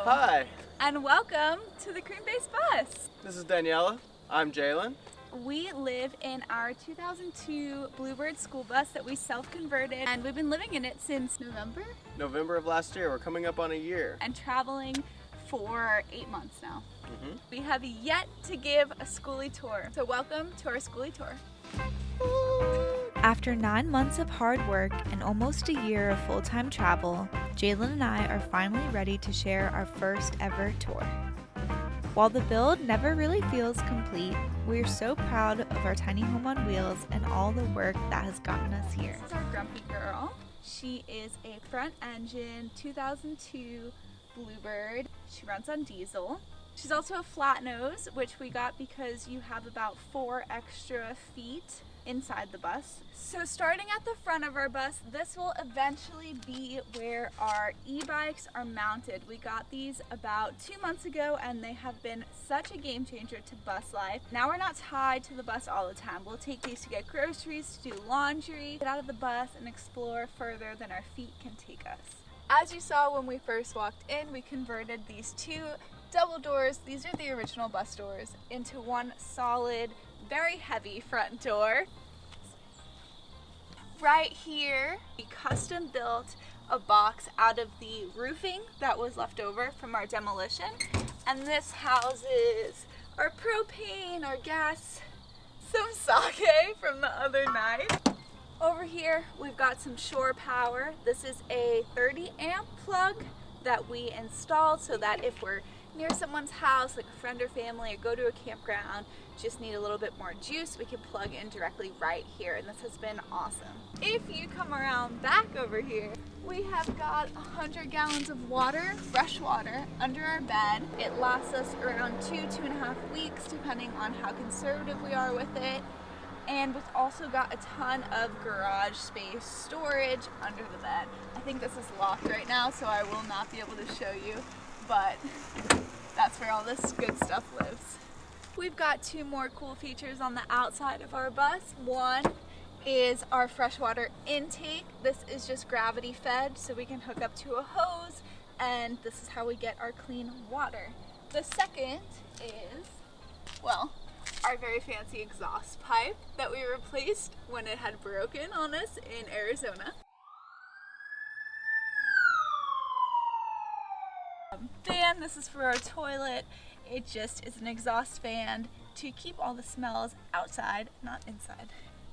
Hi. And welcome to the Cream-Based Bus. This is Daniela. I'm Jalen. We live in our 2002 Bluebird school bus that we self-converted, and we've been living in it since November of last year. We're coming up on a year. And traveling for 8 months now. We have yet to give a Skoolie Tour. So welcome to our Skoolie Tour. After 9 months of hard work and almost a year of full-time travel, Jalen and I are finally ready to share our first ever tour. While the build never really feels complete, we are so proud of our tiny home on wheels and all the work that has gotten us here. This is our Grumpy girl. She is a front engine 2002 Bluebird. She runs on diesel. She's also a flat nose, which we got because you have about 4 extra feet inside the bus. So starting at the front of our bus, this will eventually be where our e-bikes are mounted. We got these about 2 months ago and they have been such a game changer to bus life. Now we're not tied to the bus all the time. We'll take these to get groceries, to do laundry, get out of the bus and explore further than our feet can take us. As you saw when we first walked in, we converted these 2 double doors, these are the original bus doors, into one solid, very heavy front door. Right here, we custom built a box out of the roofing that was left over from our demolition. And this houses our propane, our gas, some sake from the other night. Over here, we've got some shore power. This is a 30 amp plug that we installed so that if we're near someone's house, like a friend or family, or go to a campground, just need a little bit more juice, we can plug in directly right here, and this has been awesome. If you come around back over here, we have got 100 gallons of water, fresh water, under our bed. It lasts us around 2.5 weeks, depending on how conservative we are with it. And we've also got a ton of garage space storage under the bed. I think this is locked right now, so I will not be able to show you, but that's where all this good stuff lives. We've got 2 more cool features on the outside of our bus. One is our freshwater intake. This is just gravity fed, so we can hook up to a hose, and this is how we get our clean water. The second is, well, our very fancy exhaust pipe that we replaced when it had broken on us in Arizona. Fan, this is for our toilet. It just is an exhaust fan to keep all the smells outside, not inside.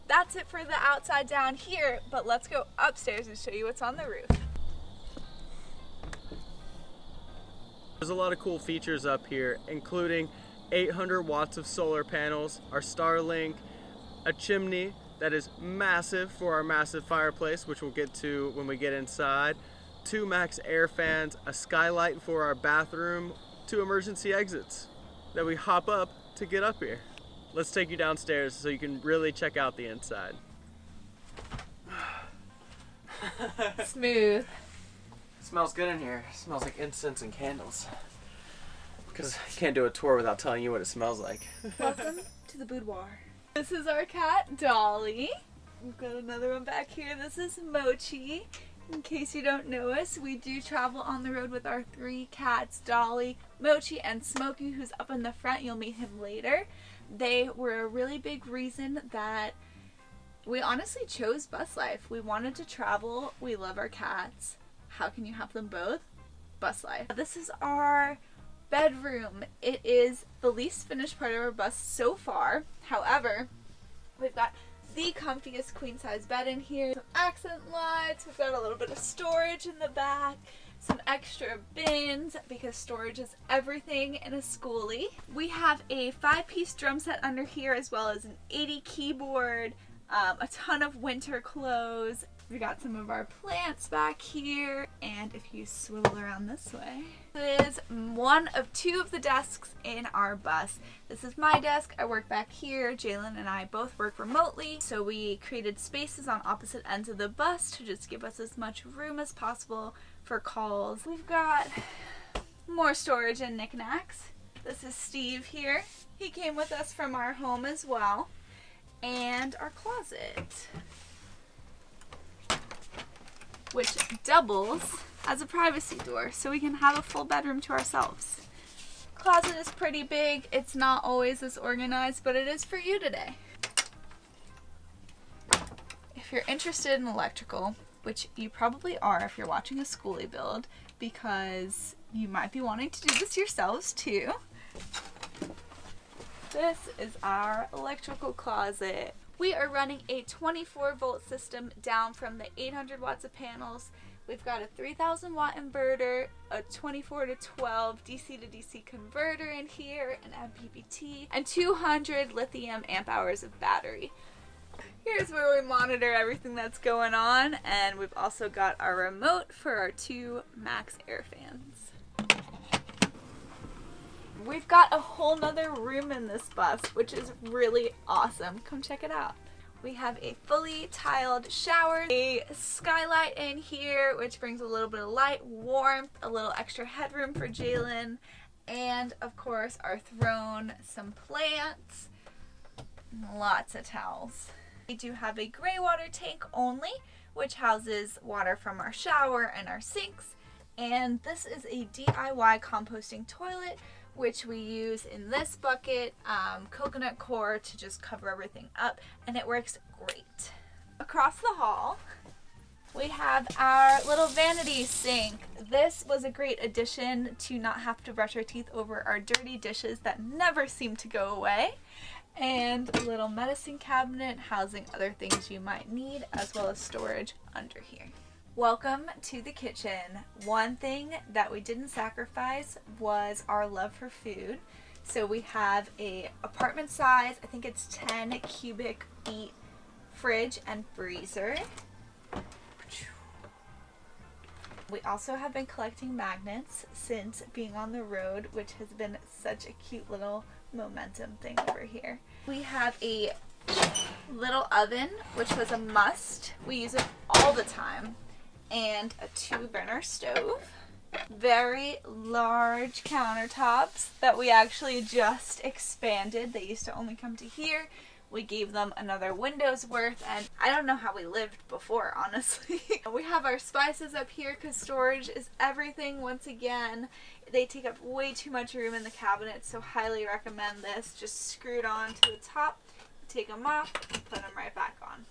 That's it for the outside down here, but let's go upstairs and show you what's on the roof. There's a lot of cool features up here, including 800 watts of solar panels, our Starlink, a chimney that is massive for our massive fireplace, which we'll get to when we get inside, 2 max air fans, a skylight for our bathroom, 2 emergency exits that we hop up to get up here. Let's take you downstairs so you can really check out the inside. Smooth. It smells good in here. It smells like incense and candles. Because I can't do a tour without telling you what it smells like. Welcome to the boudoir. This is our cat, Dolly. We've got another one back here. This is Mochi. In case you don't know us, we do travel on the road with our 3 cats, Dolly, Mochi, and Smokey, who's up in the front. You'll meet him later. They were a really big reason that we honestly chose bus life. We wanted to travel. We love our cats. How can you have them both? Bus life. This is our bedroom. It is the least finished part of our bus so far. However, we've got the comfiest queen size bed in here, some accent lights, we've got a little bit of storage in the back, some extra bins because storage is everything in a Skoolie. We have a 5-piece drum set under here as well as an 80 keyboard, a ton of winter clothes. We got some of our plants back here, and if you swivel around this way, this is one of 2 of the desks in our bus. This is my desk. I work back here. Jalen and I both work remotely, so we created spaces on opposite ends of the bus to just give us as much room as possible for calls. We've got more storage and knickknacks. This is Steve here. He came with us from our home as well. And our closet, which doubles as a privacy door so we can have a full bedroom to ourselves. Closet is pretty big. It's not always this organized, but it is for you today. If you're interested in electrical, which you probably are if you're watching a Skoolie build, because you might be wanting to do this yourselves too. This is our electrical closet. We are running a 24 volt system down from the 800 watts of panels. We've got a 3000 watt inverter, a 24 to 12 DC to DC converter in here, an MPPT, and 200 lithium amp hours of battery. Here's where we monitor everything that's going on, and we've also got our remote for our 2 max air fans. We've got a whole nother room in this bus, which is really awesome. Come check it out. We have a fully tiled shower, a skylight in here, which brings a little bit of light, warmth, a little extra headroom for Jalen, and of course our throne, some plants, lots of towels. We do have a gray water tank only, which houses water from our shower and our sinks, and this is a DIY composting toilet, which we use in this bucket, coconut coir to just cover everything up, and it works great. Across the hall, we have our little vanity sink. This was a great addition to not have to brush our teeth over our dirty dishes that never seem to go away. And a little medicine cabinet housing other things you might need, as well as storage under here. Welcome to the kitchen. One thing that we didn't sacrifice was our love for food. So we have a apartment size, I think it's 10 cubic feet fridge and freezer. We also have been collecting magnets since being on the road, which has been such a cute little momentum thing over here. We have a little oven, which was a must. We use it all the time. And a 2-burner stove. Very large countertops that we actually just expanded. They used to only come to here. We gave them another window's worth, and I don't know how we lived before, honestly. We have our spices up here because storage is everything. Once again, they take up way too much room in the cabinet, so highly recommend this. Just screw it on to the top, take them off, and put them right back on.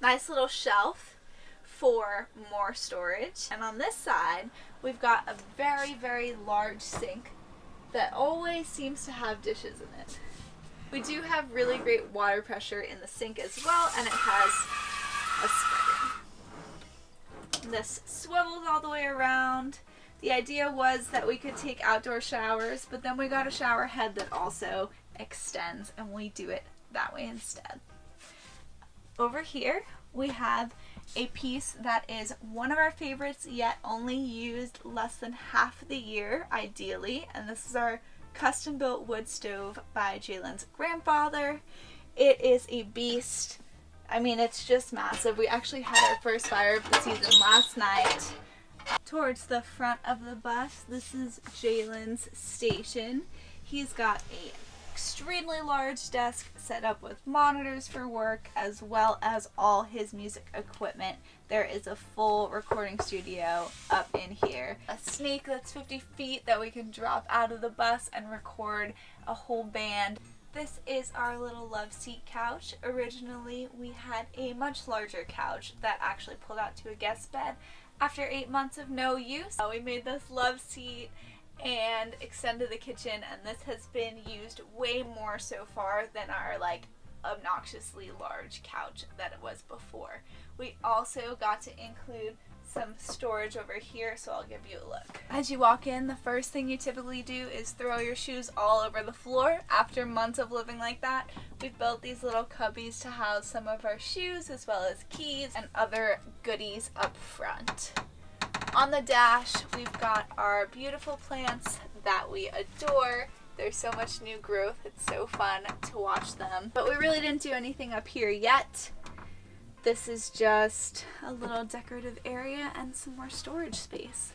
Nice little shelf for more storage. And on this side, we've got a very, very large sink that always seems to have dishes in it. We do have really great water pressure in the sink as well, and it has a spreader. This swivels all the way around. The idea was that we could take outdoor showers, but then we got a shower head that also extends, and we do it that way instead. Over here, we have a piece that is one of our favorites, yet only used less than half the year, ideally, and this is our custom-built wood stove by Jalen's grandfather. It is a beast. I mean, it's just massive. We actually had our first fire of the season last night. Towards the front of the bus, this is Jalen's station. He's got a extremely large desk set up with monitors for work, as well as all his music equipment. There is a full recording studio up in here. A snake that's 50 feet that we can drop out of the bus and record a whole band. This is our little love seat couch. Originally, we had a much larger couch that actually pulled out to a guest bed. After 8 months of no use, we made this love seat and extended the kitchen, and this has been used way more so far than our obnoxiously large couch that it was before. We also got to include some storage over here, so I'll give you a look. As you walk in, the first thing you typically do is throw your shoes all over the floor. After months of living like that, we've built these little cubbies to house some of our shoes, as well as keys and other goodies up front. On the dash, we've got our beautiful plants that we adore. There's so much new growth. It's so fun to watch them. But we really didn't do anything up here yet. This is just a little decorative area and some more storage space.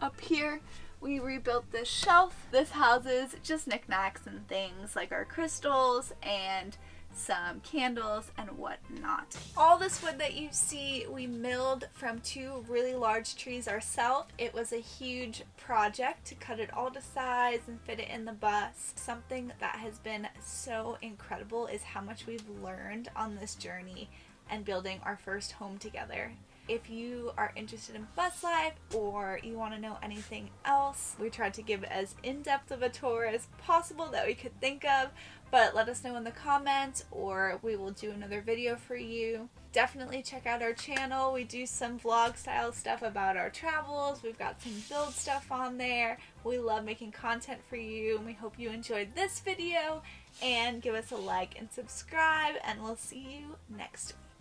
Up here, we rebuilt this shelf. This houses just knickknacks and things like our crystals and some candles, and whatnot. All this wood that you see, we milled from 2 really large trees ourselves. It was a huge project to cut it all to size and fit it in the bus. Something that has been so incredible is how much we've learned on this journey and building our first home together. If you are interested in bus life or you want to know anything else, we tried to give as in-depth of a tour as possible that we could think of, but let us know in the comments or we will do another video for you. Definitely check out our channel. We do some vlog style stuff about our travels. We've got some build stuff on there. We love making content for you, and we hope you enjoyed this video, and give us a like and subscribe, and we'll see you next week.